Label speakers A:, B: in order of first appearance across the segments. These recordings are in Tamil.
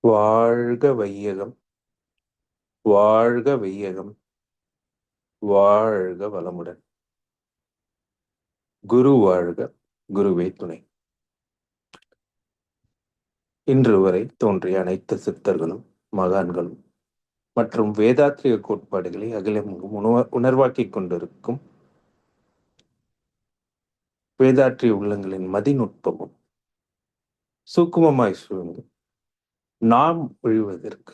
A: வாழ்க வையகம், வாழ்க வையகம், வாழ்க வளமுடன். குரு வாழ்க, குருவே துணை. இன்று வரை தோன்றிய அனைத்து சித்தர்களும் மகான்களும் மற்றும் வேதாத்திரிய கோட்பாடுகளை அகிலமெங்கும் உணர்வாக்கிக் கொண்டிருக்கும் வேதாற்றிய உள்ளங்களின் மதிநுட்பமும் சூக்குமமாய் சூழ்ந்து நாம் ஒழிவதற்கு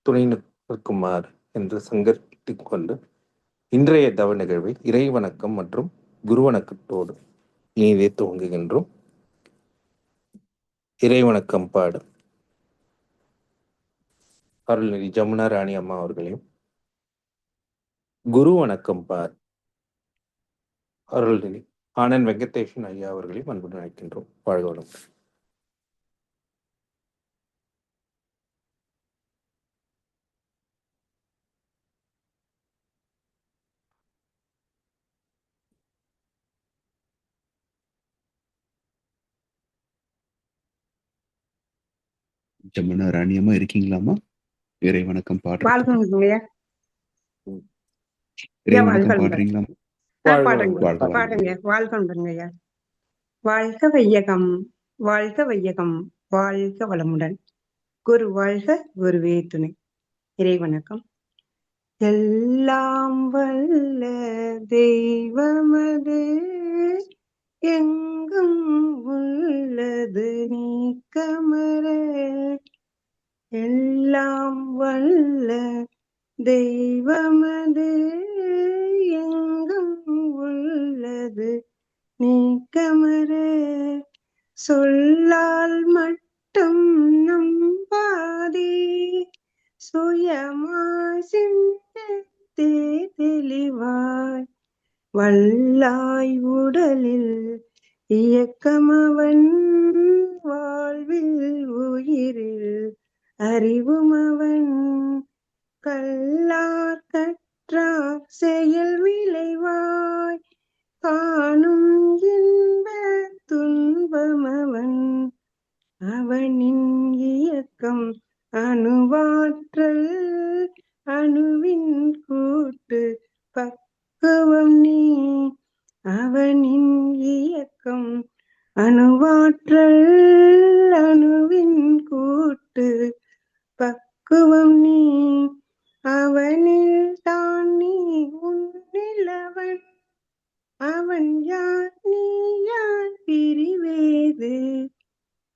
A: துணை நிற்குமாறு என்று சங்கல்பித்துக் கொண்டு இன்றைய தவ நிகழ்வை இறை வணக்கம் மற்றும் குரு வணக்கத்தோடு இனிதே துவங்குகின்றோம். இறை வணக்கம் பாடும் அருள்நிதி ஜமுனா ராணி அம்மா அவர்களையும், குரு வணக்கம் பார் அருள்நிதி ஆனந்த் வெங்கடேஷன் ஐயா அவர்களையும் அன்புடன் அழைக்கின்றோம். வாழ்க வளமுடன்.
B: ஜமுனா ராணியம்மா இருக்கீங்களாமா? இறை வணக்கம் பாடுறீங்களா?
C: வாழ்க வையகம், வாழ்க வையகம், வாழ்க வளமுடன். குரு வாழ்க, குருவே துணை. இறை வணக்கம். எல்லாம் வல்ல தெய்வமது எங்கும் உள்ளது நீக்கமர. எல்லாம் வல்ல தெய்வமது எங்கும் உள்ளது நீக்கமர. சொல்லால் மட்டும் நம்பாதே, சுயமாய் சிந்தித்தே தெளிவாய். வல்லாய் உடலில் இயக்கமவன், வாழ்வில் உயிரில் அறிவுமவன். கல்லார் கற்றார் செயல் விளைவாய், காணும் இன்ப துன்பமவன். அவனின் இயக்கம் அணுவாற்றல், அணுவின் கூட்டு பக்குவம் நீ. அவனின் இயக்கம் அணுவாற்றல், அணுவின் கூட்டு பக்குவம் நீ. அவனில் தான் நீ உன்னிலவன், அவன் யார் நீ யார் பிரிவேது.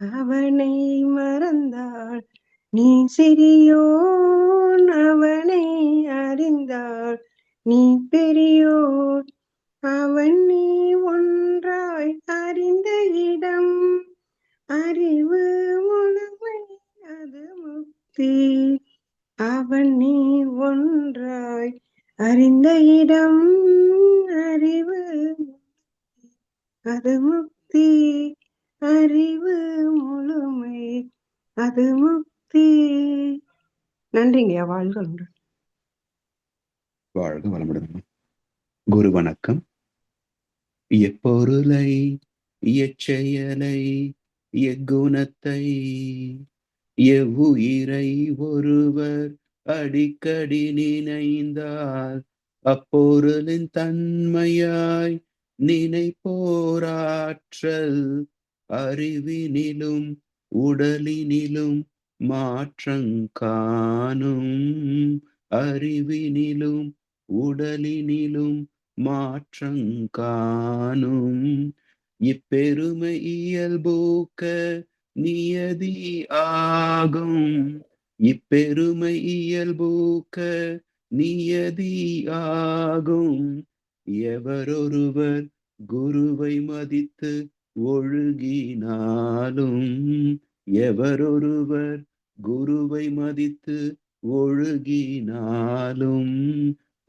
C: அவனை மறந்தாள் நீ சிறியோன், அவனை அறிந்தாள் நீ பெரியோன். அவன் நீ ஒன்றாய் அறிந்த இடம், அறிவு முழுமை அது முக்தி. அவன் நீ ஒன்றாய் அறிந்த இடம், அறிவு அது முக்தி. அறிவு முழுமை அது முக்தி. நன்றிங்கய்யா. வாழ்க வளமுடன்.
B: வாழ்க வளமுடன். குரு வணக்கம். எப்பொருளை, எச்செயலை, எக்குணத்தை, எவ்வுயிரை ஒருவர் அடிக்கடி நினைந்தால் அப்பொருளின் தன்மையாய் நினைப்போராற்றல் அறிவினிலும் உடலினிலும் மாற்றங்காணும். அறிவினிலும் உடலினிலும் மாற்றங்காணும். இப்பெருமை இயல்பூக்க நியதி ஆகும். இப்பெருமை இயல்பூக்க நியதி ஆகும். எவரொருவர் குருவை மதித்து ஒழுகினாலும், எவரொருவர் குருவை மதித்து ஒழுகினாலும்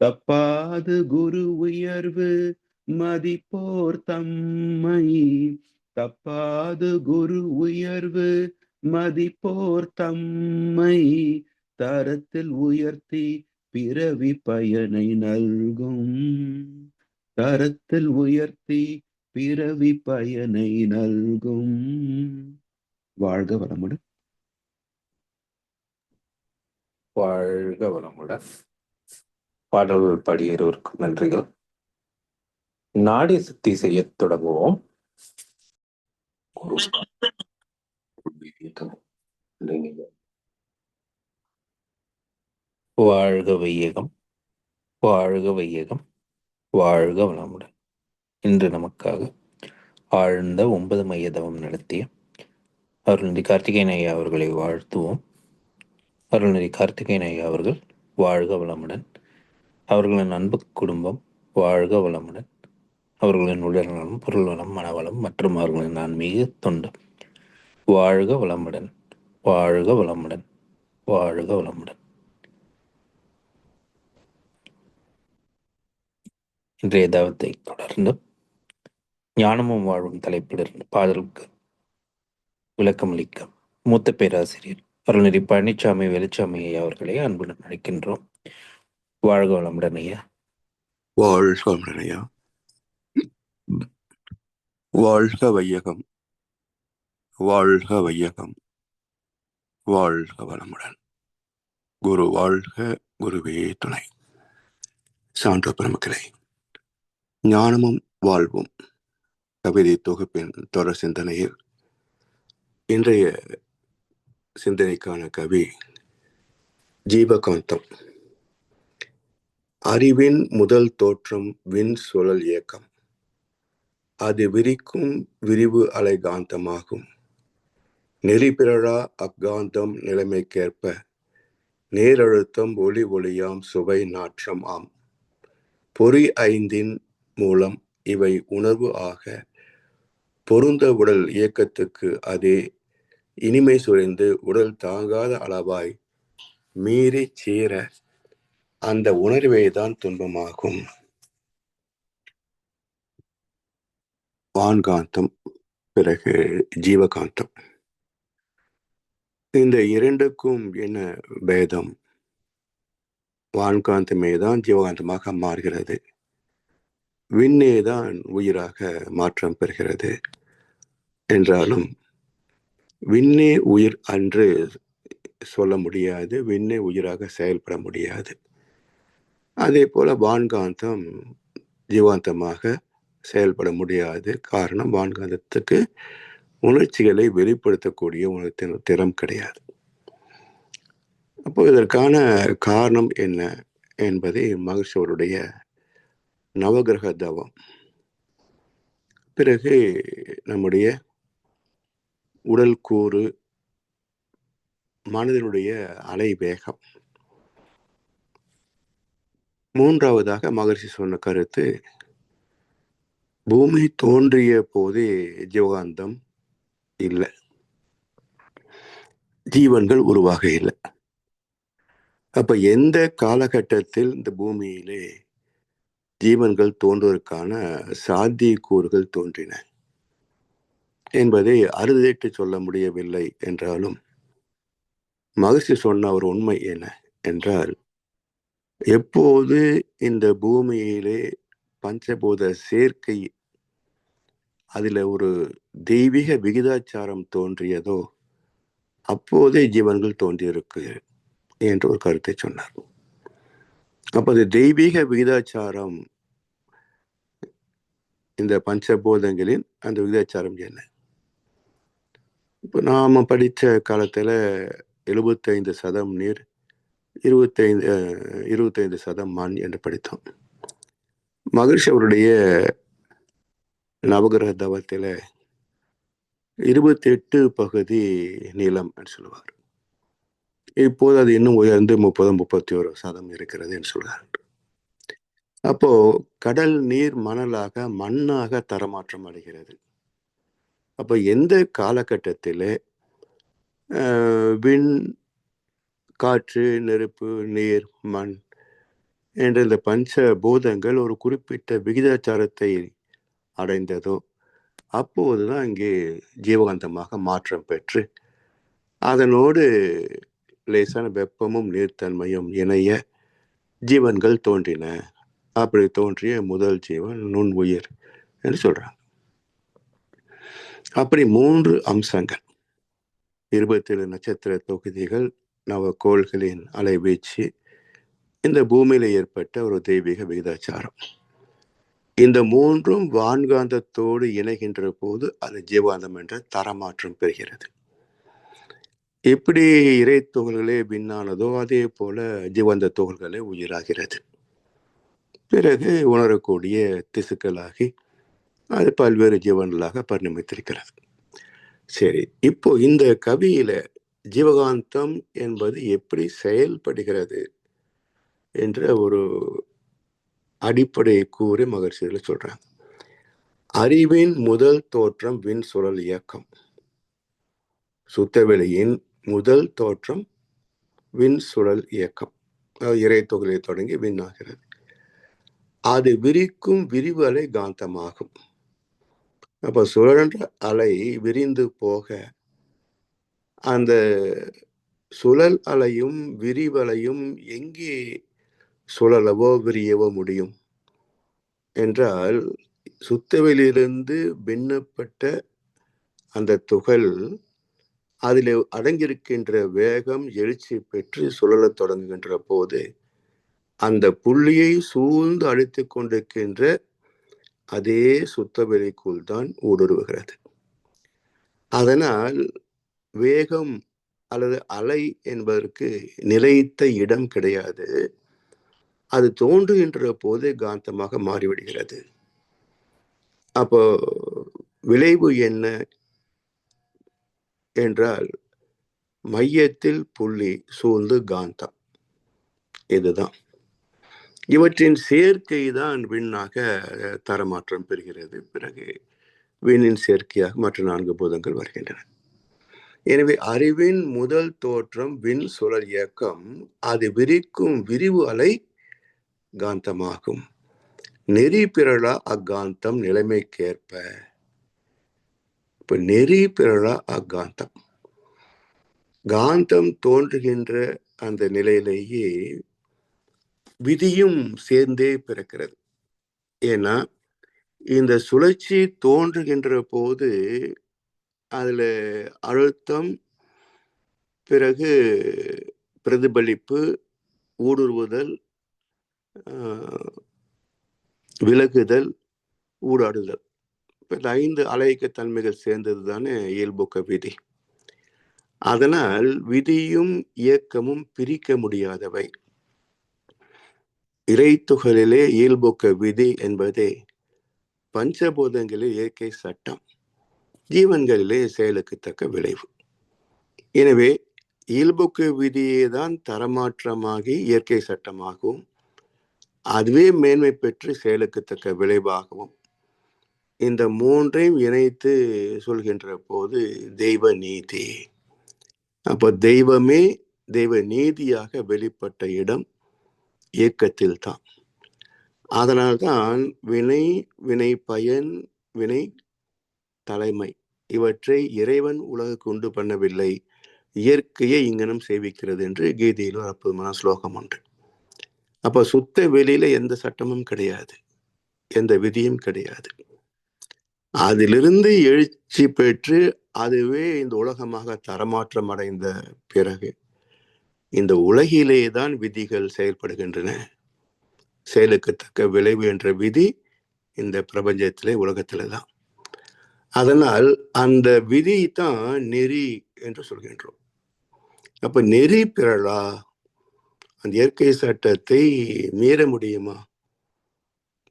B: தப்பாது குரு உயர்வு மதிப்போர் தம்மை. தப்பாது குரு உயர்வு மதிப்போர் தம்மை தரத்தில் உயர்த்தி பிறவி பயனை நல்கும். தரத்தில் உயர்த்தி பிறவி பயனை நல்கும். வாழ்க வளமுடன்.
A: வாழ்க வளமுடன். பாடல்கள் பாடிய இருவருக்கும் நன்றிகள். நாடி சுத்தி செய்யத் தொடங்குவோம். வாழ்க வையகம், வாழ்க வையகம், வாழ்க வளமுடன். இன்று நமக்காக ஆழ்ந்த 9 மைய தவம் நடத்திய அருள்நிதி கார்த்திகேயன் ஐயா அவர்களை வாழ்த்துவோம். அருள்நிதி கார்த்திகேயன் ஐயா அவர்கள் வாழ்க வளமுடன். அவர்களின் அன்பு குடும்பம் வாழ்க வளமுடன். அவர்களின் உடல்நலம், பொருள் வளம், மனவளம் மற்றும் அவர்களின் ஆன்மீக தொண்டு வாழ்க வளமுடன், வாழ்க வளமுடன், வாழ்க வளமுடன். இன்றைய தவத்தை தொடர்ந்து ஞானமும் வாழ்வும் தலைப்பிலிருந்து பாடலுக்கு விளக்கமளிக்க மூத்த பேராசிரியர் அருள்நெறி பழனிசாமி வெளிச்சாமி ஐயா அவர்களை அன்புடன் அழைக்கின்றோம். வாழ்க வளமுடன் ஐயா.
D: வாழ்க வளமுடன் ஐயா. வாழ்க வையகம், வாழ்க வையகம், வாழ்க வளமுடன். குரு வாழ்க, குருவே துணை. சான்ற பெருமக்களே, ஞானமும் வாழ்வும் கவிதை தொகுப்பின் தொடர் சிந்தனையில் இன்றைய சிந்தனைக்கான கவி ஜீவகாந்தம். அறிவின் முதல் தோற்றம் விண் சுழல் இயக்கம். அது விரிக்கும் விரிவு அலை காந்தமாகும். நெறிபிறழா அக்காந்தம் நிலைமைக்கேற்ப நேரழுத்தம் ஒளி ஒளியாம் சுவை நாற்றம் ஆம். பொறி ஐந்தின் மூலம் இவை உணர்வு ஆக பொருந்த உடல் இயக்கத்துக்கு அதே இனிமை சுரைந்து உடல் தாங்காத அளவாய் மீறி சீர அந்த உணர்வேதான் துன்பமாகும். வான்காந்தம், பிறகு ஜீவகாந்தம். இந்த இரண்டுக்கும் என்ன பேதம்? வான்காந்தமே தான் ஜீவகாந்தமாக மாறுகிறது. விண்ணே தான் உயிராக மாற்றம் பெறுகிறது. என்றாலும் விண்ணே உயிர் அன்று சொல்ல முடியாது, விண்ணே உயிராக செயல்பட முடியாது. அதே போல வான்காந்தம் ஜீவாந்தமாக செயல்பட முடியாது. காரணம், வான்காந்தத்துக்கு உணர்ச்சிகளை வெளிப்படுத்தக்கூடிய உணர்த்தின் திறம் கிடையாது. அப்போ இதற்கான காரணம் என்ன என்பதை மகிழ்ச்சியோருடைய நவகிரக தவம், பிறகு நம்முடைய உடல் கூறு, மனதினுடைய அலை வேகம், மூன்றாவதாக மகர்ஷி சொன்ன கருத்து, பூமி தோன்றிய போதே ஜீவகாந்தம் இல்லை, ஜீவன்கள் உருவாக இல்லை. அப்ப எந்த காலகட்டத்தில் இந்த பூமியிலே ஜீவன்கள் தோன்றுவதற்கான சாத்தியக்கூறுகள் தோன்றின என்பதை அறுதிட்டு சொல்ல முடியவில்லை. என்றாலும் மகர்ஷி சொன்ன ஒரு உண்மை என்ன என்றால், எப்போது இந்த பூமியிலே பஞ்சபூத சேர்க்கை, அதில் ஒரு தெய்வீக விகிதாச்சாரம் தோன்றியதோ அப்போதே ஜீவன்கள் தோன்றியிருக்கு என்று ஒரு கருத்தை சொன்னார். அப்போ அது தெய்வீக விகிதாச்சாரம், இந்த பஞ்சபூதங்களின் அந்த விகிதாச்சாரம் என்ன? இப்போ நாம் படித்த காலத்தில் 75% நீர், 25% மண் என்று படித்தோம். மகர்ஷி அவருடைய நவகிரக தவத்தில் 28 நிலம் என்று சொல்லுவார். இப்போது அது இன்னும் உயர்ந்து 30-31% இருக்கிறது என்று சொல்கிறார். அப்போ கடல் நீர் மணலாக மண்ணாக தரமாற்றம் அடைகிறது. அப்போ எந்த காலகட்டத்தில் விண், காற்று, நெருப்பு, நீர், மண் என்ற இந்த பஞ்ச பூதங்கள் ஒரு குறிப்பிட்ட விகிதாச்சாரத்தை அடைந்ததோ அப்போதுதான் இங்கே ஜீவகாந்தமாக மாற்றம் பெற்று அதனோடு லேசான வெப்பமும் நீர்த்தன்மையும் இணைய ஜீவன்கள் தோன்றின. அப்படி தோன்றிய முதல் ஜீவன் நுண் உயிர் என்று சொல்றாங்க. அப்படி 3 அம்சங்கள், 27 நட்சத்திர தொகுதிகள், நவக்கோள்களின் அலைவீச்சு, இந்த பூமியில ஏற்பட்ட ஒரு தெய்வீக விகிதாச்சாரம். இந்த மூன்றும் வான்காந்தத்தோடு இணைகின்ற போது அது ஜீவாந்தம் என்ற தரமாற்றம் பெறுகிறது. எப்படி இறை துகள்களே விண்ணானதோ அதே போல ஜீவந்த துகள்களே உயிராகிறது. பிறகு உணரக்கூடிய திசுக்களாகி அது பல்வேறு ஜீவன்களாக பரிணமித்திருக்கிறது. சரி, இப்போ இந்த கவியில ஜீவகாந்தம் என்பது எப்படி செயல்படுகிறது என்ற ஒரு அடிப்படை கூறி மகர்ஷிகள் சொல்றாங்க. அறிவின் முதல் தோற்றம் விண் சுழல் இயக்கம். சுத்தவெளியின் முதல் தோற்றம் விண் சுழல் இயக்கம். இறை தொகுதியை தொடங்கி விண்ணாகிறது. அது விரிக்கும் விரிவு அலை காந்தமாகும். அப்ப சுழன்ற அலை விரிந்து போக அந்த சுழல் அலையும் விரிவலையும் எங்கே சுழலவோ விரியவோ முடியும் என்றால், சுத்தவெளியிலிருந்து பின்னப்பட்ட அந்த துகள் அதில் அடங்கியிருக்கின்ற வேகம் எழுச்சி பெற்று சுழலத் தொடங்குகின்ற போது அந்த புள்ளியை சூழ்ந்து அடித்து கொண்டிருக்கின்ற அதே சுத்தவெளிக்குள் தான் ஊடுருவுகிறது. அதனால் வேகம் அல்லது அலை என்பதற்கு நிலைத்த இடம் கிடையாது. அது தோன்றுகின்ற போது காந்தமாக மாறிவிடுகிறது. அப்போ விளைவு என்ன என்றால், மையத்தில் புள்ளி சூழ்ந்து காந்தம். இதுதான். இவற்றின் சேர்க்கை தான் விண்ணாக தரமாற்றம் பெறுகிறது. பிறகு விண்ணின் சேர்க்கையாக மற்ற 4 பூதங்கள் வருகின்றன. எனவே அறிவின் முதல் தோற்றம் விண் சுழல் இயக்கம். அது விரிக்கும் விரிவு அலை காந்தமாகும். நெறி பிறழா அக்காந்தம் நிலைமைக்கேற்ப. இப்ப நெறி பிறழா அக்காந்தம், காந்தம் தோன்றுகின்ற அந்த நிலையிலேயே விதியும் சேர்ந்தே பிறக்கிறது. ஏன்னா இந்த சுழற்சி தோன்றுகின்ற போது அதுல அழுத்தம், பிறகு பிரதிபலிப்பு, ஊடுருவுதல், விலகுதல், ஊடாடுதல், இந்த 5 அலைக்க தன்மைகள் சேர்ந்தது தானே இயல்புக்க விதி. அதனால் விதியும் இயக்கமும் பிரிக்க முடியாதவை. இறைத்துகளிலே இயல்புக்க விதி என்பதே பஞ்சபூதங்களில் இயற்கை சட்டம், ஜீவன்களிலே செயலுக்கு தக்க விளைவு. எனவே இயல்புக்கு விதியே தான் தரமாற்றமாகி இயற்கை சட்டமாகவும், அதுவே மேன்மை பெற்று செயலுக்கு தக்க விளைவாகவும், இந்த மூன்றையும் இணைத்து சொல்கின்ற போது தெய்வ நீதி. அப்போ தெய்வமே தெய்வ நீதியாக வெளிப்பட்ட இடம் இயக்கத்தில் தான். அதனால்தான் வினை, வினை பயன், வினை தலைமை இவற்றை இறைவன் உலகுக்கு உண்டு பண்ணவில்லை, இயற்கையை இங்கனம் சேவிக்கிறது என்று கீதையில் ஒரு அற்புதமான ஸ்லோகம் உண்டு. அப்ப சுத்த வெளியில எந்த சட்டமும் கிடையாது, எந்த விதியும் கிடையாது. அதிலிருந்து எழுச்சி பெற்று அதுவே இந்த உலகமாக தரமாற்றம் அடைந்த பிறகு இந்த உலகிலே தான் விதிகள் செயல்படுகின்றன. செயலுக்கு தக்க விளைவு என்ற விதி இந்த பிரபஞ்சத்திலே உலகத்திலே தான். அதனால் அந்த விதி தான் நெறி என்று சொல்கின்றோம். அப்ப நெறி பிறழா, அந்த இயற்கை சட்டத்தை மீற முடியுமா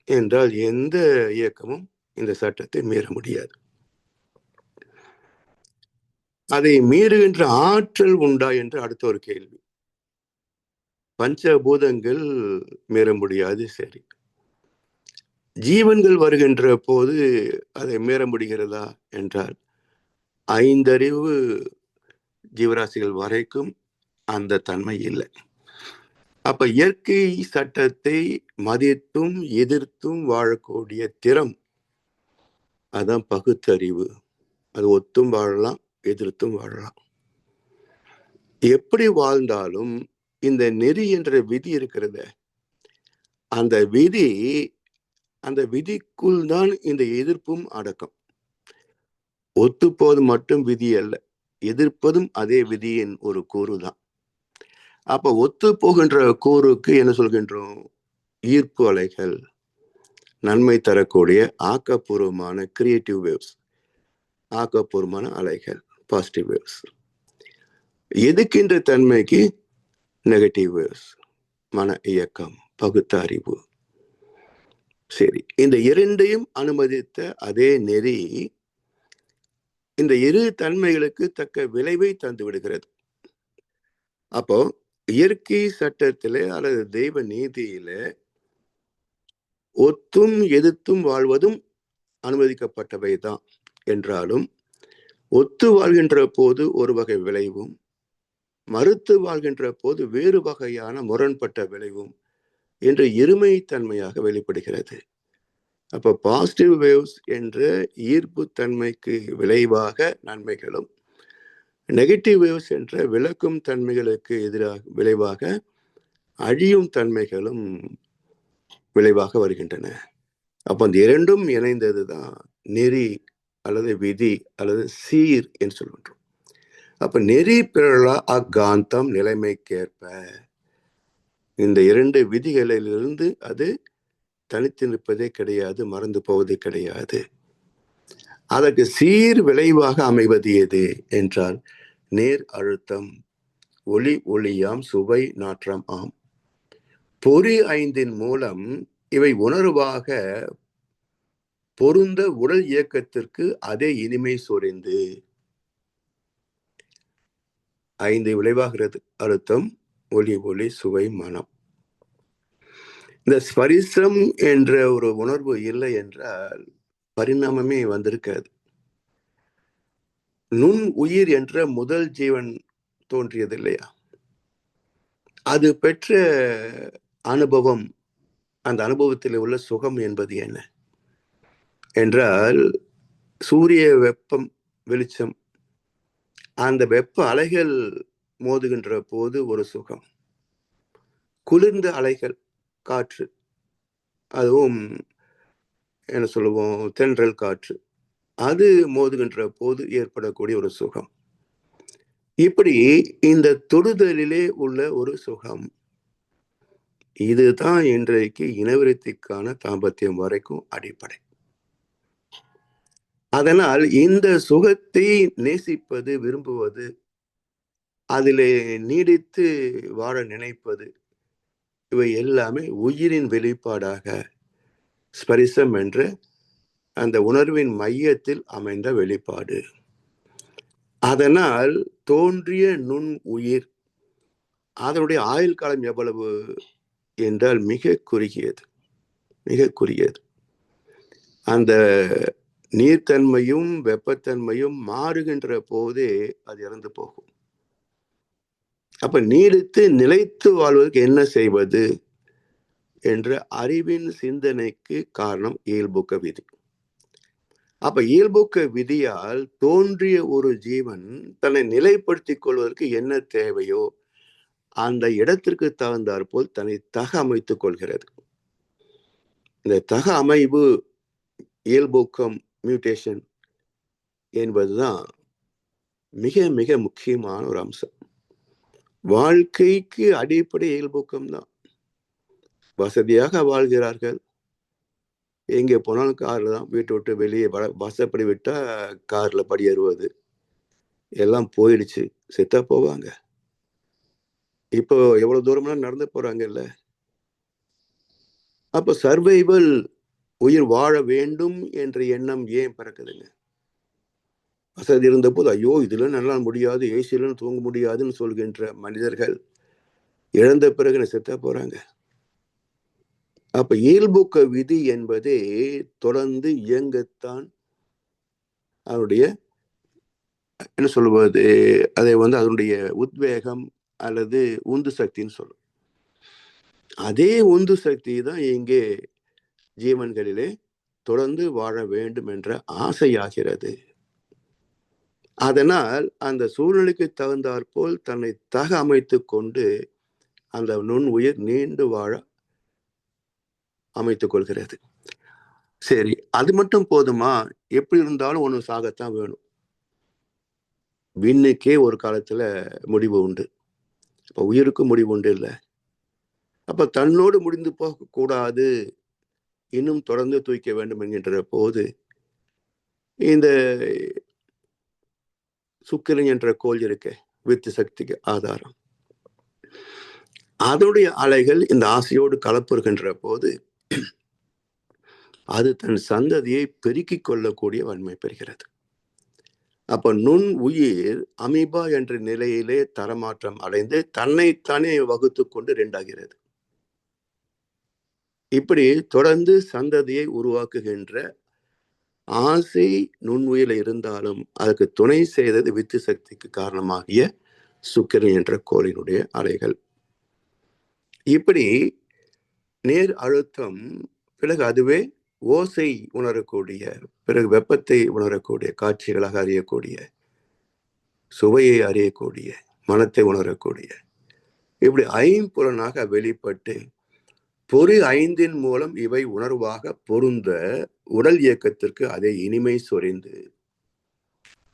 D: என்றால் எந்த இயக்கமும் இந்த சட்டத்தை மீற முடியாது. அதை மீறுகின்ற ஆற்றல் உண்டா என்று அடுத்த ஒரு கேள்வி. பஞ்சபூதங்கள் மீற முடியாது, சரி. ஜீவன்கள் வருகின்ற போது அதை மீற முடிகிறதா என்றால் 5 அறிவு ஜீவராசிகள் வரைக்கும் அந்த தன்மை இல்லை. அப்ப இயற்கை சட்டத்தை மதித்தும் எதிர்த்தும் வாழக்கூடிய திறம், அதான் பகுத்தறிவு. அது ஒத்தும் வாழலாம், எதிர்த்தும் வாழலாம். எப்படி வாழ்ந்தாலும் இந்த நெறி என்ற விதி இருக்கிறத, அந்த விதி, அந்த விதிக்குள் தான் இந்த எதிர்ப்பும் அடக்கம். ஒத்துப்போது மட்டும் விதி அல்ல, எதிர்ப்பதும் அதே விதியின் ஒரு கூறுதான். அப்ப ஒத்து போகின்ற கூறுக்கு என்ன சொல்கின்றோம்? ஈர்ப்பு அலைகள், நன்மை தரக்கூடிய ஆக்கப்பூர்வமான கிரியேட்டிவ் வேவ்ஸ், ஆக்கப்பூர்வமான அலைகள், பாசிட்டிவ் வேவ்ஸ். எதிர்க்கின்ற தன்மைக்கு நெகட்டிவ் வேவ்ஸ், மன இயக்கம், பகுத்தறிவு. சரி, இந்த இரண்டையும் அனுமதித்த அதே நெறி இந்த இரு தன்மைகளுக்கு தக்க விளைவை தந்து விடுகிறது. அப்போ இயற்கை சட்டத்திலே அல்லது தெய்வ நீதியில ஒத்தும் எதிர்த்தும் வாழ்வதும் அனுமதிக்கப்பட்டவை தான் என்றாலும், ஒத்து வாழ்கின்ற போது ஒரு வகை விளைவும், மறுத்து வாழ்கின்ற போது வேறு வகையான முரண்பட்ட விளைவும் என்று இருமை தன்மையாக வெளிப்படுகிறது. அப்ப பாசிட்டிவ் வேவ்ஸ் என்ற ஈர்ப்பு தன்மைக்கு விளைவாக நன்மைகளும், நெகட்டிவ் வேவ்ஸ் என்ற விளக்கும் தன்மைகளுக்கு எதிராக விளைவாக அழியும் தன்மைகளும் விளைவாக வருகின்றன. அப்ப அந்த இரண்டும் இணைந்ததுதான் நெறி அல்லது விதி அல்லது சீர் என்று சொல்கின்றோம். அப்ப நெறி பிறழா அக்காந்தம் நிலைமைக்கேற்ப, இந்த இரண்டு விதிகளிலிருந்து அது தனித்து நிற்பதே கிடையாது, மறந்து போவதே கிடையாது. அதற்கு சீர் விளைவாக அமைவது எது என்றால் நேர் அழுத்தம், ஒளி ஒளியாம், சுவை நாற்றம் ஆம். பொறி ஐந்தின் மூலம் இவை உணர்வாக பொருந்த உடல் இயக்கத்திற்கு அதே இனிமை சொரிந்து. ஐந்து விளைவாகிறது: அழுத்தம், ஒளி ஒளி, சுவை, மனம். இந்த ஸ்பரிசம் என்ற ஒரு உணர்வு இல்லை என்றால் பரிணாமமே வந்திருக்காது. நுண் உயிர் என்ற முதல் ஜீவன் தோன்றியது இல்லையா? அது பெற்ற அனுபவம், அந்த அனுபவத்தில் உள்ள சுகம் என்பது என்ன என்றால், சூரிய வெப்பம், வெளிச்சம், அந்த வெப்ப அலைகள் மோதுகின்ற போது ஒரு சுகம். குளிர்ந்த அலைகள், காற்று, அதுவும் என்ன சொல்லுவோம், தென்றல் காற்று, அது மோதுகின்ற போது ஏற்படக்கூடிய ஒரு சுகம். இப்படி இந்த தொடுதலிலே உள்ள ஒரு சுகம், இதுதான் இன்றைக்கு இனவிருத்திக்கான தாம்பத்தியம் வரைக்கும் அடிப்படை. அதனால் இந்த சுகத்தை நேசிப்பது, விரும்புவது, அதிலே நீடித்து வாழ நினைப்பது, இவை எல்லாமே உயிரின் வெளிப்பாடாக ஸ்பரிசம் என்ற அந்த உணர்வின் மையத்தில் அமைந்த வெளிப்பாடு. அதனால் தோன்றிய நுண் உயிர், அதனுடைய ஆயுள் காலம் எவ்வளவு என்றால் மிக குறுகியது, மிக குறுகியது. அந்த நீர்த்தன்மையும் வெப்பத்தன்மையும் மாறுகின்ற போதே அது இறந்து போகும். அப்ப நீடித்து நிலைத்து வாழ்வதற்கு என்ன செய்வது என்ற அறிவின் சிந்தனைக்கு காரணம் இயல்புக்க விதி. அப்ப இயல்புக்க விதியால் தோன்றிய ஒரு ஜீவன் தன்னை நிலைப்படுத்திக் கொள்வதற்கு என்ன தேவையோ அந்த இடத்திற்கு தகுந்தாற்போல் தன்னை தக அமைத்துக் கொள்கிறது. இந்த தக அமைவு, இயல்பூக்கம், மியூட்டேஷன் என்பதுதான் மிக மிக முக்கியமான ஒரு அம்சம். வாழ்க்கைக்கு அடிப்படை இயல்பூக்கம் தான். வசதியாக வாழ்கிறார்கள், எங்கே போனாலும் கார்ல தான், வீட்டை விட்டு வெளியே வாசப்படி விட்டா கார்ல படி ஏறுவது எல்லாம் போயிடுச்சு. செத்தா போவாங்க. இப்போ எவ்வளவு தூரம்னா நடந்து போறாங்கல்ல. அப்ப சர்வைவல், உயிர் வாழ வேண்டும் என்ற எண்ணம் ஏன் பிறக்குதுங்க? வசதி இருந்த போது ஐயோ இதுல நல்லா முடியாது, ஏசியிலும் தூங்க முடியாதுன்னு சொல்கின்ற மனிதர்கள் இழந்த பிறகு செத்தா போறாங்க. அப்ப இயல்புக்க விதி என்பதே தொடர்ந்து இயங்கத்தான் அவருடைய என்ன சொல்லுவது, அதை அதனுடைய உத்வேகம் அல்லது உந்து சக்தின்னு சொல்லும். அதே உந்து சக்தி தான் இங்கே ஜீவன்களிலே தொடர்ந்து வாழ வேண்டும் என்ற ஆசையாகிறது. அதனால் அந்த சூழ்நிலைக்கு தகுந்தாற்போல் தன்னை தக அமைத்துக் கொண்டு அந்த நுண் உயிர் நீண்டு வாழ அமைத்துக் கொள்கிறது. சரி, அது மட்டும் போதுமா? எப்படி இருந்தாலும் ஒண்ணு சாகத்தான் வேணும். விண்ணுக்கே ஒரு காலத்துல முடிவு உண்டு. அப்ப உயிருக்கும் முடிவு உண்டு இல்லை. அப்ப தன்னோடு முடிந்து போக கூடாது, இன்னும் தொடர்ந்து தூய்க்க வேண்டும் என்கின்ற போது இந்த சுக்கிரன் என்ற கோள் இருக்கு, வித்து சக்திக்கு ஆதாரம். அதனுடைய அலைகள் இந்த ஆசையோடு கலப்புறுகின்ற போது அது தன் சந்ததியை பெருக்கிக் கொள்ளக்கூடிய வன்மை பெறுகிறது. அப்ப நுண் உயிர் அமீபா என்ற நிலையிலே தரமாற்றம் அடைந்து தன்னைத்தானே வகுத்து கொண்டு ரெண்டாகிறது. இப்படி தொடர்ந்து சந்ததியை உருவாக்குகின்ற ஆசை நுண்ணுயில இருந்தாலும் அதுக்கு துணை செய்தது வித்து சக்திக்கு காரணமாகிய சுக்கிரன் என்ற கோளினுடைய அலைகள். இப்படி நேர் அழுத்தம், பிறகு அதுவே ஓசை உணரக்கூடிய, பிறகு வெப்பத்தை உணரக்கூடிய, காட்சிகளாக அறியக்கூடிய, சுவையை அறியக்கூடிய, மனத்தை உணரக்கூடிய, இப்படி ஐம்புலனாக வெளிப்பட்டு பொறி ஐந்தின் மூலம் இவை உணர்வாக பொருந்த உடல் இயக்கத்திற்கு அதை இனிமை சொரிந்து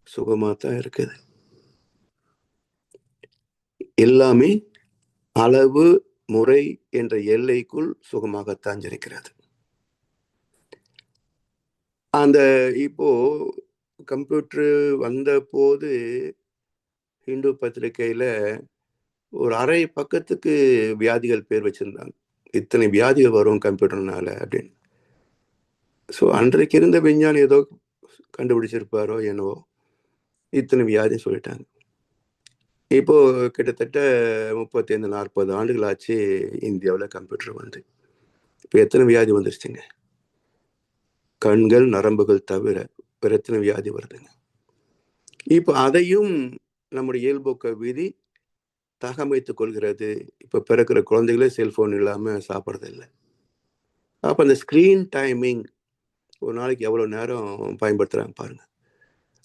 D: சுகமாத்தான் இருக்குது. எல்லாமே அளவு முறை என்ற எல்லைக்குள் சுகமாகத்தான் இருக்கிறது. அந்த இப்போ கம்ப்யூட்டர் வந்த போது ஹிந்து பத்திரிகையில ஒரு அரை பக்கத்துக்கு வியாதிகள் பேர் வச்சிருந்தாங்க. இத்தனை வியாதிகள் வரும் கம்ப்யூட்டர்னால அப்படின்னு. ஸோ அன்றைக்கு இருந்த விஞ்ஞானி ஏதோ கண்டுபிடிச்சிருப்பாரோ என்னவோ, இத்தனை வியாதி சொல்லிட்டாங்க. இப்போ கிட்டத்தட்ட 35-40 ஆண்டுகள் ஆச்சு இந்தியாவில் கம்ப்யூட்டர் வந்து. இப்போ எத்தனை வியாதி வந்துருச்சுங்க? கண்கள் நரம்புகள் தவிர வேற எத்தனை வியாதி வருதுங்க? இப்போ அதையும் நம்முடைய இயல்போக்க விதி தகமைத்துக் கொள்கிறது. இப்போ பிறக்கிற குழந்தைகளே செல்போன் இல்லாம சாப்பிட்றது இல்லை. அப்போ அந்த ஸ்கிரீன் டைமிங் ஒரு நாளைக்கு எவ்வளவு நேரம் பயன்படுத்துறாங்க பாருங்க.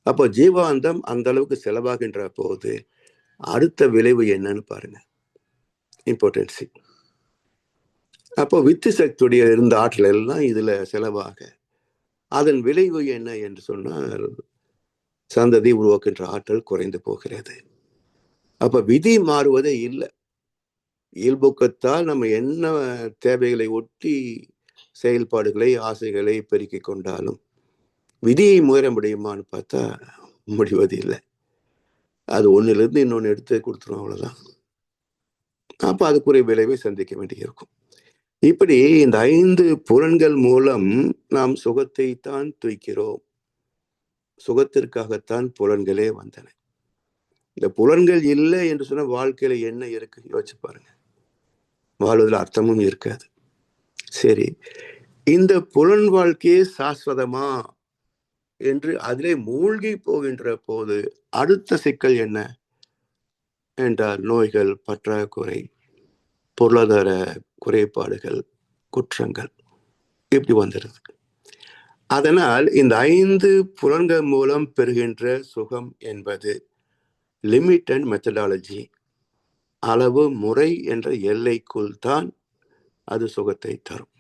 D: அப்போ ஜீவாந்தம் அந்த அளவுக்கு செலவாகின்ற போது அடுத்த விளைவு என்னன்னு பாருங்க, இம்பார்ட்டன்சி. அப்போ வித்து சக்தியுடைய இருந்த ஆற்றல் எல்லாம் இதுல செலவாக அதன் விளைவு என்ன என்று சொன்னால் சந்ததி உருவாக்குகின்ற ஆற்றல் குறைந்து போகிறது. அப்ப விதி மாறுவதே இல்லை. இயல்போக்கத்தால் நம்ம என்ன தேவைகளை ஒட்டி செயல்பாடுகளை ஆசைகளை பெருக்கிக் கொண்டாலும் விதியை முயற முடியுமான்னு பார்த்தா முடிவது இல்லை. அது ஒன்னிலிருந்து இன்னொன்னு எடுத்து கொடுத்துரும், அவ்வளவுதான். அப்ப அதுக்குரிய விளைவை சந்திக்க வேண்டியிருக்கும். இப்படி இந்த 5 புலன்கள் மூலம் நாம் சுகத்தை தான் தூய்க்கிறோம். சுகத்திற்காகத்தான் புலன்களே வந்தன. இந்த புலன்கள் இல்லை என்று சொன்ன வாழ்க்கையில என்ன இருக்கு யோசிச்சு பாருங்க. வாழ்வதில் அர்த்தமும் இருக்காது. சரி, இந்த புலன் வாழ்க்கையே சாஸ்வதமா என்று அதிலே மூழ்கி போகின்ற போது அடுத்த சிக்கல் என்ன என்றால் நோய்கள், பற்றாக்குறை, பொருளாதார குறைபாடுகள், குற்றங்கள் இப்படி வந்துடுது. அதனால் இந்த 5 புலன்கள் மூலம் பெறுகின்ற சுகம் என்பது லிமிட் அண்ட் மெத்தடாலஜி, அளவு முறை என்ற எல்லைக்குள் தான் அது சுகத்தை தரும்.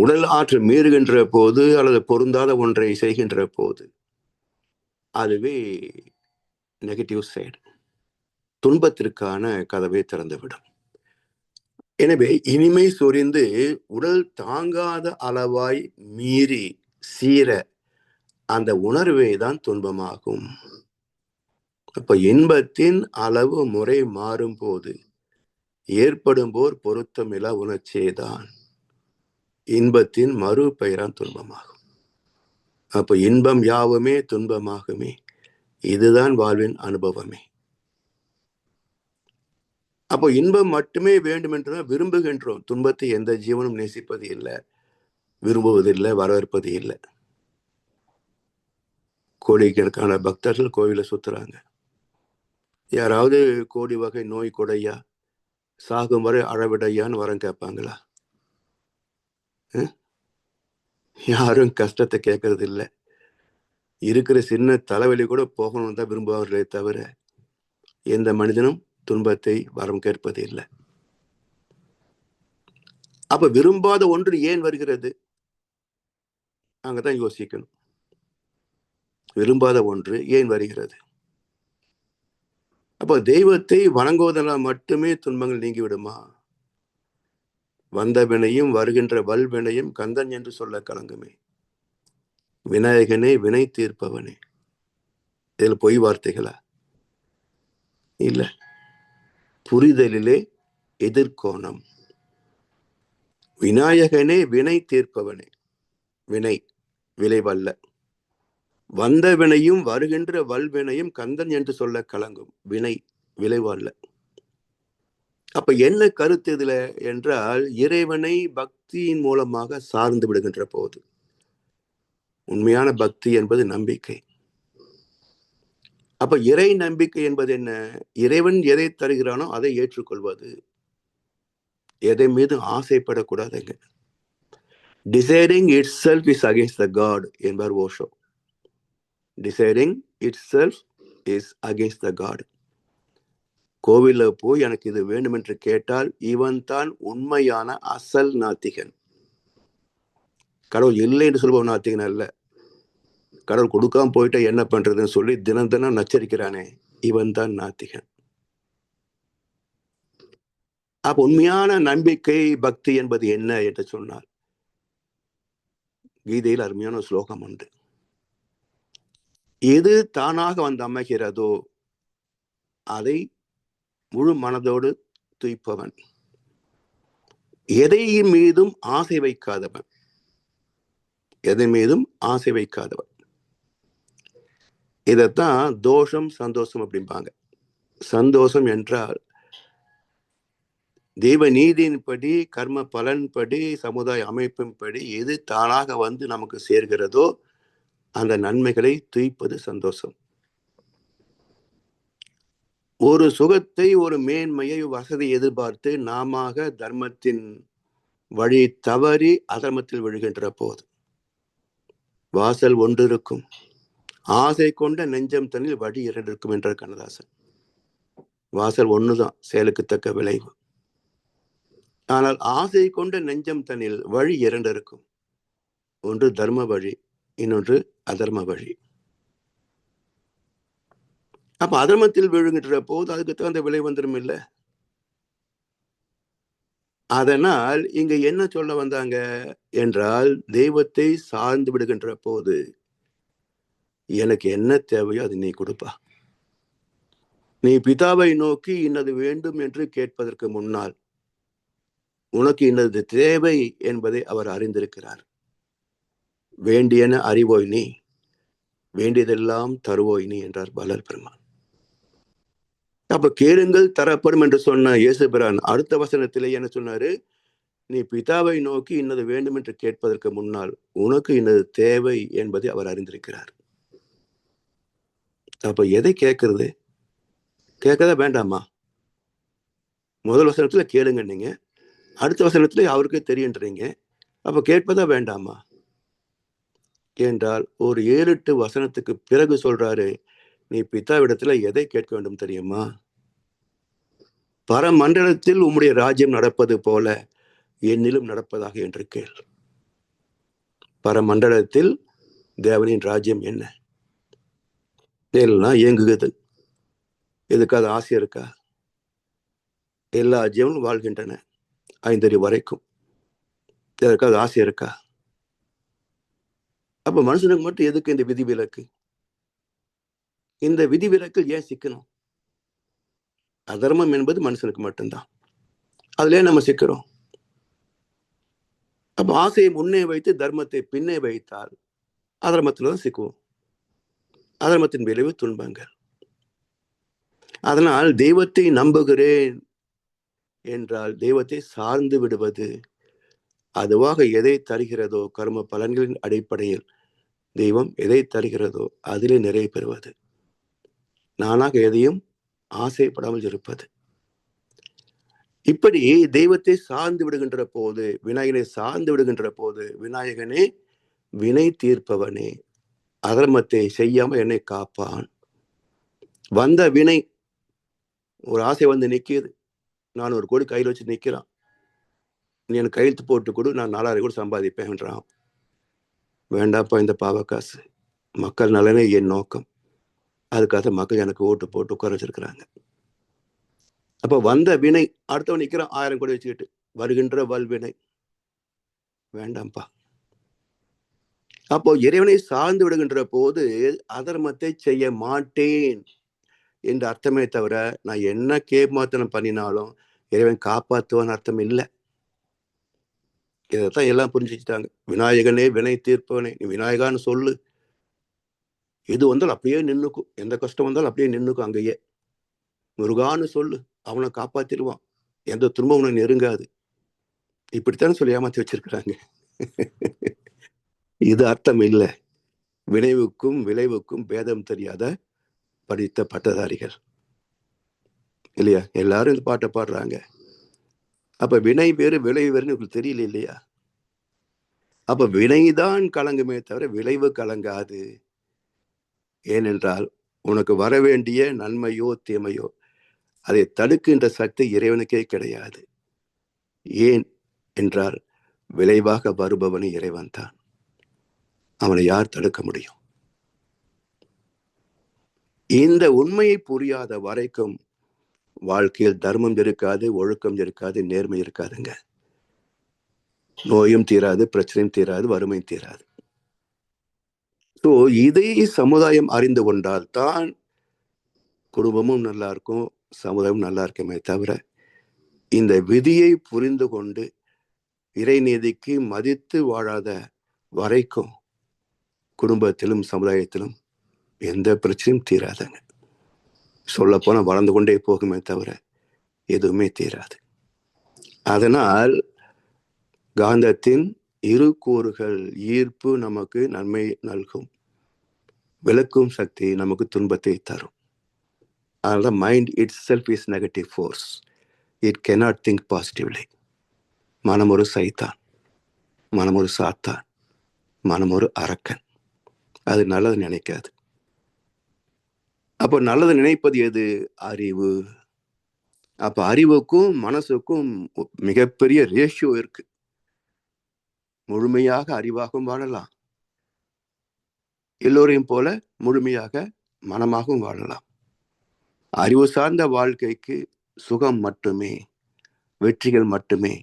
D: உடல் ஆற்றல் மீறுகின்ற போது அல்லது பொருந்தாத ஒன்றை செய்கின்ற போது அதுவே நெகட்டிவ் சைடு, துன்பத்திற்கான கதவை திறந்துவிடும். எனவே இனிமை சொரிந்து உடல் தாங்காத அளவாய் மீறி சீர அந்த உணர்வே தான் துன்பமாகும். அப்ப இன்பத்தின் அளவு முறை மாறும் போது ஏற்படும் போர் பொருத்தமில்லா உணர்ச்சியேதான் இன்பத்தின் மறு பெயரான் துன்பமாகும். அப்ப இன்பம் யாவுமே துன்பமாகுமே, இதுதான் வாழ்வின் அனுபவமே. அப்போ இன்பம் மட்டுமே வேண்டும் என்று விரும்புகின்றோம். துன்பத்தை எந்த ஜீவனும் நேசிப்பது இல்லை, விரும்புவதில்லை, வரவேற்பது இல்லை. கோடிக்கணக்கான பக்தர்கள் கோவில சுத்துறாங்க. யாராவது கோடி வகை நோய் கொடையா, சாகும் வரை அழவிடையான்னு வரம் கேட்பாங்களா? யாரும் கஷ்டத்தை கேட்கறது இல்லை. இருக்கிற சின்ன தலைவலி கூட போகணும்னு தான் விரும்புவார்களே தவிர எந்த மனிதனும் துன்பத்தை வரம் கேட்பது இல்லை. அப்ப விரும்பாத ஒன்று ஏன் வருகிறது? அங்கதான் யோசிக்கணும். விரும்பாத ஒன்று ஏன் வருகிறது? அப்போ தெய்வத்தை வணங்குவதனால் மட்டுமே துன்பங்கள் நீங்கி விடுமா? வந்த வினையும் வருகின்ற வல்வினையும் கந்தன் என்று சொல்ல கலங்குமே. விநாயகனே வினை தீர்ப்பவனே. இதில் பொய் வார்த்தைகளா? இல்ல, புரிதலிலே எதிர்கோணம். விநாயகனே வினை தீர்ப்பவனே. வினை விளைவல்ல. வந்த வினையும் வருகின்ற வல்வினையும் கந்தன் என்று சொல்ல கலங்கும். வினை விளைவு அல்ல. அப்ப என்ன கருத்து இதுல என்றால், இறைவனை பக்தியின் மூலமாக சார்ந்து விடுகின்ற போது, உண்மையான பக்தி என்பது நம்பிக்கை. அப்ப இறை நம்பிக்கை என்பது என்ன? இறைவன் எதை தருகிறானோ அதை ஏற்றுக்கொள்வது. எதை மீது ஆசைப்படக்கூடாதுங்க. Desiring itself is against the God என்பார் Osho. Desiring itself is against the God. கோவில போய் எனக்கு இது வேண்டும் என்று கேட்டால் இவன் தான் உண்மையான அசல் நாத்திகன். கடவுள் இல்லை என்று சொல்பவன் நாத்திகன் அல்ல. கடவுள் கொடுக்காம போயிட்டா என்ன பண்றதுன்னு சொல்லி தினம் தினம் நச்சரிக்கிறானே, இவன் தான் நாத்திகன். அப்ப உண்மையான நம்பிக்கை பக்தி என்பது என்ன என்று சொன்னால், கீதையில் அருமையான ஒரு ஸ்லோகம் உண்டு. எது தானாக வந்து அமைகிறதோ அதை முழு மனதோடு துய்ப்பவன், எதை மீதும் ஆசை வைக்காதவன். எதை மீதும் ஆசை வைக்காதவன். இதத்தான் தோஷம் சந்தோஷம் அப்படிம்பாங்க. சந்தோஷம் என்றால் தெய்வ நீதியின்படி, கர்ம பலன்படி, சமுதாய அமைப்பின்படி எது தானாக வந்து நமக்கு சேர்கிறதோ அந்த நன்மைகளை துய்ப்பது சந்தோஷம். ஒரு சுகத்தை, ஒரு மேன்மையை, வசதி எதிர்பார்த்து நாம தர்மத்தின் வழி தவறி அதர்மத்தில் விழுகின்ற போது, வாசல் ஒன்று இருக்கும், ஆசை கொண்ட நெஞ்சம் தன்னில் வழி இரண்டு இருக்கும் என்றார் கண்ணதாசன். வாசல் ஒண்ணுதான், செயலுக்கு தக்க விளைவு. ஆனால் ஆசை கொண்ட நெஞ்சம் தன்னில் வழி இரண்டு இருக்கும். ஒன்று தர்ம வழி, இன்னொன்று அதர்ம வழி. அப்ப அதர்மத்தில் விழுகின்ற போது அதுக்கு தகுந்த விலை வந்துடும் இல்ல. அதனால் இங்க என்ன சொல்ல வந்தாங்க என்றால், தெய்வத்தை சார்ந்து விடுகின்ற போது எனக்கு என்ன தேவையோ அது நீ கொடுப்பா. நீ பிதாவை நோக்கி இன்னது வேண்டும் என்று கேட்பதற்கு முன்னால் உனக்கு இன்னது தேவை என்பதை அவர் அறிந்திருக்கிறார். வேண்டியன அறிவோய் நீ, வேண்டியதெல்லாம் தருவோய் நீ என்றார் வள்ளல் பெருமான். அப்ப கேளுங்கள் தரப்படும் என்று சொன்ன இயேசு பிரான் அடுத்த வசனத்திலே என்ன சொன்னாரு? நீ பிதாவை நோக்கி இன்னது வேண்டும் என்று கேட்பதற்கு முன்னால் உனக்கு இன்னது தேவை என்பதை அவர் அறிந்திருக்கிறார். அப்ப எதை கேட்கறது? கேட்கதா வேண்டாமா? முதல் வசனத்துல கேளுங்க நீங்க, அடுத்த வசனத்துல அவருக்கு தெரியுன்றீங்க. அப்ப கேட்பதா வேண்டாமா என்றால், ஒரு 7-8 வசனத்துக்கு பிறகு சொல்றாரு, நீ பிதாவிடத்துல எதை கேட்க வேண்டும் தெரியுமா? பரமண்டலத்தில் உம்முடைய ராஜ்யம் நடப்பது போல என்னிலும் நடப்பதாக என்று கேள். பரமண்டலத்தில் தேவனின் ராஜ்யம் என்ன? எல்லாம் இயங்குகிறது. எதுக்காக ஆசை இருக்கா? எல்லா ஜீவனும் வாழ்கின்றன 5 அறிவு வரைக்கும். எதற்காக ஆசை இருக்கா? அப்ப மனுஷனுக்கு மட்டும் எதுக்கு இந்த விதிவிலக்கு? இந்த விதிவிலக்கில் ஏன் சிக்கணும்? அதர்மம் என்பது மனுஷனுக்கு மட்டும்தான், அதுலயே நம்ம சிக்கிறோம். அப்ப ஆசையை முன்னே வைத்து தர்மத்தை பின்னே வைத்தால் அதர்மத்தில்தான் சிக்குவோம். அதர்மத்தின் விளைவு துன்பங்கள். அதனால் தெய்வத்தை நம்புகிறேன் என்றால் தெய்வத்தை சார்ந்து விடுவது, அதுவாக எதை தருகிறதோ கர்ம பலன்களின் அடிப்படையில் தெய்வம் எதை தருகிறதோ அதிலே நிறைவு பெறுவது, நானாக எதையும் ஆசைப்படாமல் இருப்பது. இப்படி தெய்வத்தை சார்ந்து விடுகின்ற போது, விநாயகனை சார்ந்து விடுகின்ற போது, விநாயகனே வினை தீர்ப்பவனே, அதர்மத்தை செய்யாம என்னை காப்பான். வந்த வினை, ஒரு ஆசை வந்து நிக்கிது, நான் 1 கோடி கையில் வச்சு நிக்கிறான், நீ எனக்கு கையெழுத்து போட்டு கொடு, நான் 4000 கோடி சம்பாதிப்பேன்றான். வேண்டாப்பா இந்த பாவ காசு, மக்கள் நலனே என் நோக்கம். அதுக்காக மக்கள் எனக்கு ஓட்டு போட்டு உட்கார வச்சிருக்கிறாங்க. அப்ப வந்த வினை, அடுத்தவன் நிக்கிறான் 1000 கோடி வச்சுக்கிட்டு, வருகின்ற வல்வினை வேண்டாம்ப்பா. அப்போ இறைவனை சார்ந்து விடுகின்ற போது அதர்மத்தை செய்ய மாட்டேன் என்று அர்த்தமே தவிர, நான் என்ன கேமாத்தனம் பண்ணினாலும் இறைவன் காப்பாற்றுவான்னு அர்த்தம் இல்லை. இதைத்தான் எல்லாம் புரிஞ்சுக்கிட்டாங்க. விநாயகனே வினை தீர்ப்பவனே, நீ விநாயகான்னு சொல்லு, எது வந்தாலும் அப்படியே நின்னுக்கும், எந்த கஷ்டம் வந்தாலும் அப்படியே நின்னுக்கும் அங்கேயே. முருகான்னு சொல்லு, அவனை காப்பாத்திடுவான், எந்த துன்பம் உனக்கு நெருங்காது. இப்படித்தான் சொல்லி ஏமாத்தி வச்சிருக்கிறாங்க. இது அர்த்தம் இல்லை. வினைவுக்கும் விளைவுக்கும் பேதம் தெரியாத படித்த பட்டதாரிகள் இல்லையா? எல்லாரும் இந்த பாட்டை பாடுறாங்க. அப்ப வினை வேறு விளைவு வேறுன்னு உங்களுக்கு தெரியல இல்லையா? அப்ப வினைதான் கலங்குமே தவிர விளைவு கலங்காது. ஏனென்றால் உனக்கு வர வேண்டிய நன்மையோ தீமையோ அதை தடுக்கின்ற சக்தி இறைவனுக்கே கிடையாது. ஏன் என்றால் விளைவாக வருபவனே இறைவன் தான். அவனை யார் தடுக்க முடியும்? இந்த உண்மையை புரியாத வரைக்கும் வாழ்க்கையில் தர்மம் இருக்காது, ஒழுக்கம் இருக்காது, நேர்மை இருக்காதுங்க. நோயும் தீராது, பிரச்சனையும் தீராது, வறுமையும் தீராது. ஸோ இதை சமுதாயம் அறிந்து கொண்டால் தான் குடும்பமும் நல்லா இருக்கும், சமுதாயம் நல்லா இருக்குமே தவிர, இந்த விதியை புரிந்து கொண்டு இறைநீதிக்கு மதித்து வாழாத வரைக்கும் குடும்பத்திலும் சமுதாயத்திலும் எந்த பிரச்சனையும் தீராதுங்க. சொல்ல போனா வளர்ந்து கொண்டே போகுமே தவிர எதுவுமே தீராது. அதனால் காந்தத்தின் இரு கூறுகள், ஈர்ப்பு நமக்கு நன்மை நல்கும், விளக்கும் சக்தி நமக்கு துன்பத்தை தரும். அதனால mind it self is negative force. It cannot think positively. மனம் ஒரு சைத்தான், மனம் ஒரு சாத்தான், மனம் ஒரு அரக்கன். அது நல்லது நினைக்காது. அப்போ நல்லது நினைப்பது எது? அறிவு. அப்ப அறிவுக்கும் மனசுக்கும் மிகப்பெரிய ரேஷியோ இருக்கு. முழுமையாக அறிவாகவும் வாழலாம், எல்லோரையும் போல முழுமையாக மனமாகவும் வாழலாம். அறிவு சார்ந்த வாழ்க்கைக்கு சுகம் மட்டுமே, வெற்றிகள் மட்டுமே,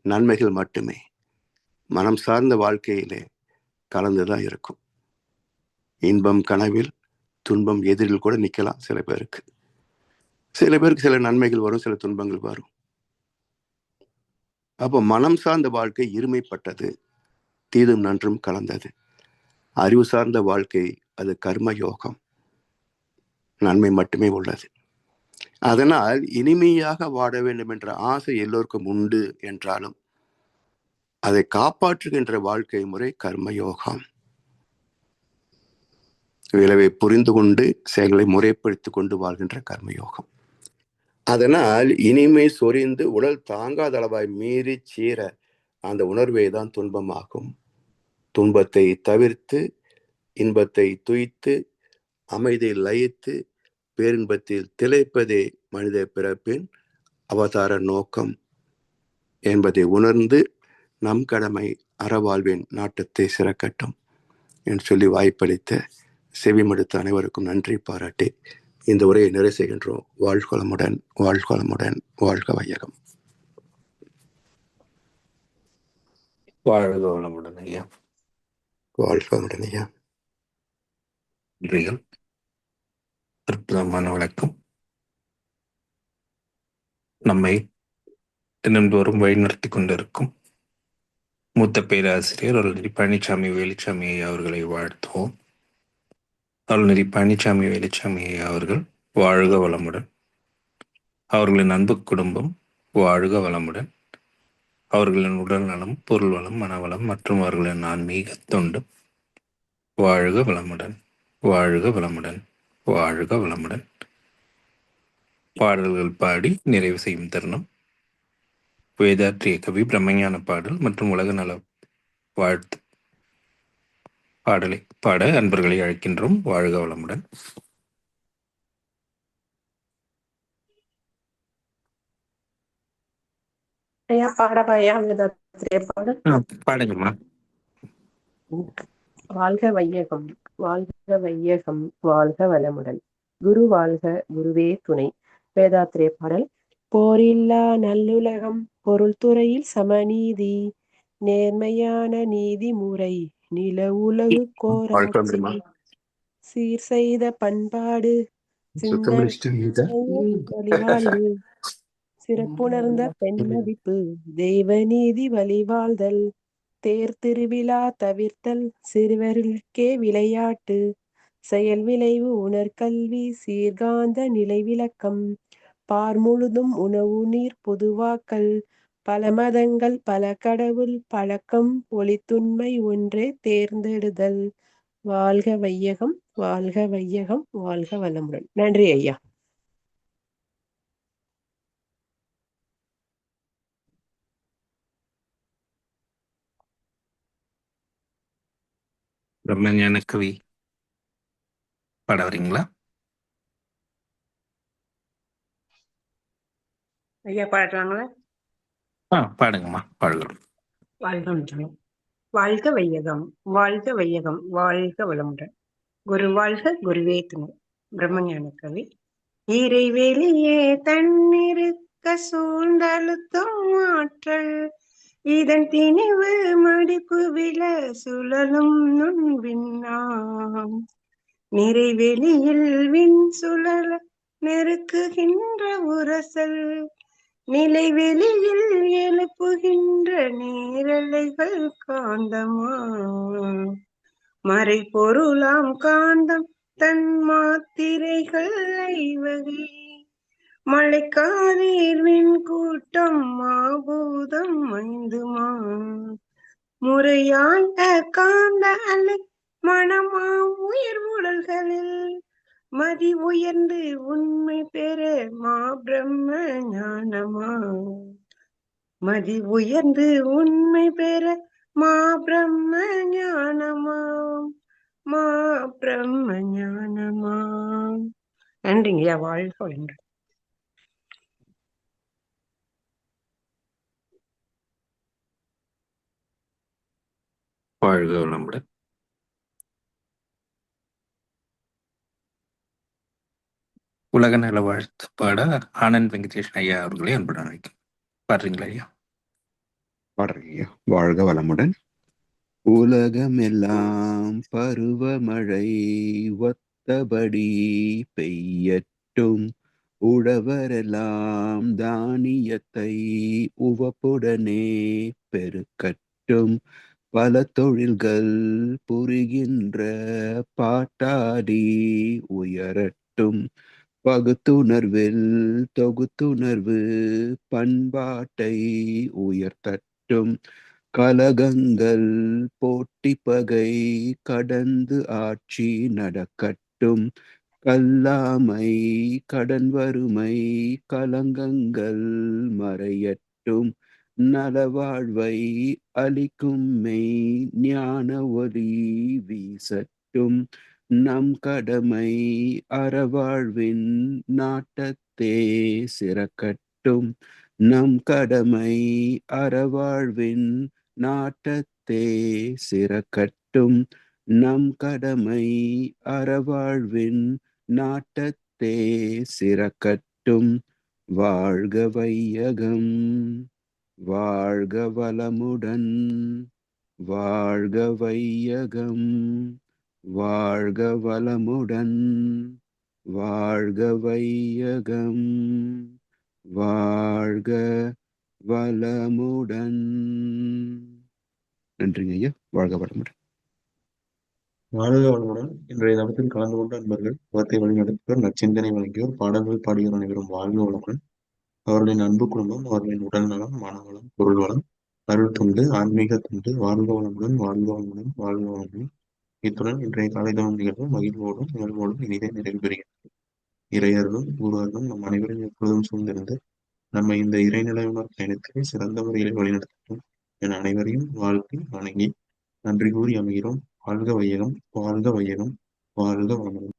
D: நன்மைகள் மட்டுமே. மனம் சார்ந்த வாழ்க்கையிலே கலந்துதான் இருக்கும். இன்பம் கனவில், துன்பம் எதிரில் கூட நிக்கலாம் சில பேருக்கு. சில பேருக்கு சில நன்மைகள் வரும், சில துன்பங்கள் வரும். அப்போ மனம் சார்ந்த வாழ்க்கை இருமைப்பட்டது, தீதும் நன்றும் கலந்தது. அறிவு சார்ந்த வாழ்க்கை அது கர்ம யோகம், நன்மை மட்டுமே உள்ளது. அதனால் இனிமையாக வாழ வேண்டும் என்ற ஆசை எல்லோருக்கும் உண்டு என்றாலும் அதை காப்பாற்றுகின்ற வாழ்க்கை முறை கர்மயோகம். விளைவை புரிந்து கொண்டு செயல்களை முறைப்படுத்திக் கொண்டு வாழ்கின்ற கர்மயோகம். அதனால் இனிமை சொரிந்து உடல் தாங்காத அளவாய் மீறி சீர அந்த உணர்வே தான் துன்பமாகும். துன்பத்தை தவிர்த்து இன்பத்தை துய்த்து அமைதியை லயித்து பேரின்பத்தில் திளைப்பதே மனித பிறப்பின் அவதார நோக்கம் என்பதை உணர்ந்து நம் கடமை அறவாழ்வின் நாட்டத்தை சிறக்கட்டும் என்று சொல்லி வாய்ப்பளித்த செவிமடுத்த அனைவருக்கும் நன்றி பாராட்டி இந்த உரையை நிறைவு செய்கின்றோம். வாழ்கொளமுடன், வாழ்கொளமுடன், வாழ்க வையகம்.
A: வாழ்க வளமுடன் ஐயா.
D: வாழ்க வளமுடன் ஐயா.
A: நன்றிகள். அற்புதமான விளக்கம். நம்மை தினந்தோறும் வழிநடத்தி கொண்டிருக்கும் மூத்த பேராசிரியர் அருள்நெறி பழனிசாமி வேலுச்சாமி ஐயா அவர்களை வாழ்த்துவோம். அருள்நெறி பழனிசாமி வேலுச்சாமி ஐயா அவர்கள் வாழ்க வளமுடன். அவர்களின் அன்பு குடும்பம் வாழ்க வளமுடன். அவர்களின் உடல் நலம், பொருள் வளம், மனவளம் மற்றும் அவர்களின் ஆன்மீக தொண்டு வாழ்க வளமுடன், வாழ்க வளமுடன், வாழ்க வளமுடன். பாடல்கள் பாடி நிறைவு செய்யும் தருணம். வேதாற்றிய கவி பிரம்மஞான பாடல் மற்றும் உலக நல வாழ்த்து பாடலை பாட அன்பர்களை அழைக்கின்றோம். வாழ்க வளமுடன்.
E: ஐயா பாடவாயா வேதாத்திரிய பாடல்
A: பாடுங்கம்மா.
E: வாழ்க வையகம், வாழ்க வையகம், வாழ்க வளமுடன். குரு வாழ்க, குருவே துணை. வேதாத்திரிய பாடல். போரில்லா நல்லுலகம், பொருள் துறையில் சமநீதி, நேர்மையான நீதிமுறை, நில உலகு
A: வாழ்க்கை
E: கோராட்சி,
A: முடியுமா?
E: சீர் செய்த பண்பாடு,
B: சுத்தம்
E: சிந்தனை
B: முடிச்சிட்டு கீதா?
E: வழிவாழ்வு, சிறப்புணர்ந்த பெண்மதிப்பு, தெய்வநீதி வழிவாழ்தல், தேர் திருவிழா தவிர்த்தல், சிறுவர்களுக்கே விளையாட்டு, செயல் விளைவு உணர்கல்வி, சீர்காந்த நிலை விளக்கம், பார் முழுதும் உணவு நீர் பொதுவாக்கல், பல மதங்கள் பல கடவுள் பழக்கம், ஒளித்துண்மை ஒன்றே தேர்ந்தெடுதல். வாழ்க வையகம், வாழ்க வையகம், வாழ்க வளமுடன். நன்றி ஐயா.
A: பிரம்மஞான கவி பாட வரீங்களா?
C: ஐயா பாடலாங்களா?
A: பாடுங்கம்மா, பாடுகிறோம்.
C: வாழ்க வாழ்க வையகம், வாழ்க வையகம், வாழ்க வளமுடன். குரு வாழ்க, குருவே துணை. பிரம்மஞான கவி. இறைவெளியே தன்னிருக்க சூழ்ந்தழுத்தும் ஆற்றல், இதன் திணிவு மடிப்பு விழ சுழலும் நுண்விண்ணாம், நிறைவெளியில் விண் சுழல நெருக்குகின்ற உரசல், நிலைவெளியில் எழுப்புகின்ற நேரலைகள் காந்தமா, மறைபொருளாம் காந்தம் தன் மாத்திரைகள் ஐவகை, மழைக்காதீர்வின் கூட்டம் மாபூதம் ஐந்துமா, முறையாய் காந்த அலை மனமாம் உயிர் உடல்களில் மதி உயர்ந்து உண்மை பெற மா பிரம்ம ஞானமா, மதி உயர்ந்து உண்மை பெற மா பிரம்ம ஞானமாம், மா பிரம்ம ஞானமாம். நன்றிங்கய்யா. வாழ்க வளமுடன்.
A: வாழ்க வளமுடன். உலக நல வாழ்த்து பாட ஆனந்த் வெங்கடேஷன் ஐயா அவர்களே அன்புடன் அழைக்கும். பாடுறீங்களா ஐயா?
B: பாடுறேன் ஐயா. வாழ்க வளமுடன். உலகமெல்லாம் பருவமழை ஒத்தபடி பெய்யட்டும், உழவரெல்லாம் தானியத்தை உவப்புடனே பெருக்கட்டும், பல தொழில்கள் புரிகின்ற பாட்டாடி உயரட்டும், பகுத்துணர்வில் தொகுத்துணர்வு பண்பாட்டை உயர்த்தட்டும், கலகங்கள் போட்டி பகை கடந்து ஆட்சி நடக்கட்டும், கல்லாமை கடன் வறுமை கலங்கங்கள் மறையட்டும், நலவாழ்வை அளிக்கும் மெய் ஞான ஒளி வீசட்டும், நம் கடமை அறவாழ்வின் நாட்டத்தே சிறக்கட்டும், நம் கடமை அறவாழ்வின் நாட்டத்தே சிறக்கட்டும், நம் கடமை அறவாழ்வின் நாட்டத்தே சிறக்கட்டும். வாழ்க வையகம், வாழ்க வளமுடன். வாழ்க வையகம், வாழ்க வளமுடன். வாழ்க வையகம், வாழ்க வளமுடன். நன்றிங்க ஐயா. வாழ்க வளமுடன்.
F: வாழ்க வளமுடன். இன்றைய தளத்தில் கலந்து கொண்ட அன்பர்கள், வார்த்தை வழிநடத்துவோர், நற்சிந்தனை வழங்கியோர், பாடல்கள் பாடியோர் அனைவரும் வாழ்க வளமுடன். அவர்களின் அன்பு குடும்பம், அவர்களின் உடல் நலம், மனவளம், பொருள் வளம், அருள் தொண்டு, ஆன்மீக தொண்டு, வாழ்க வளமுடன், வாழ்க வளமுடன், வாழ்க வளமுடன். இத்துடன் இன்றைய காலை தவம் நிகழ்வு மகிழ்வோடும் நிகழ்வோடும் இனிதே நிறைவு பெறுகிறது. இறையர்களும் குருவர்களும் நம் அனைவரும் எப்பொழுதும் சூழ்ந்திருந்து நம்மை இந்த இறைநிலையுணர் பயணத்திலே சிறந்த முறையில் வழிநடத்தட்டும் என அனைவரையும் வாழ்த்தி வணங்கி நன்றி கூறி அமைகிறோம். வாழ்க வையகம், வாழ்க வையகம், வாழ்க வளமுடன்.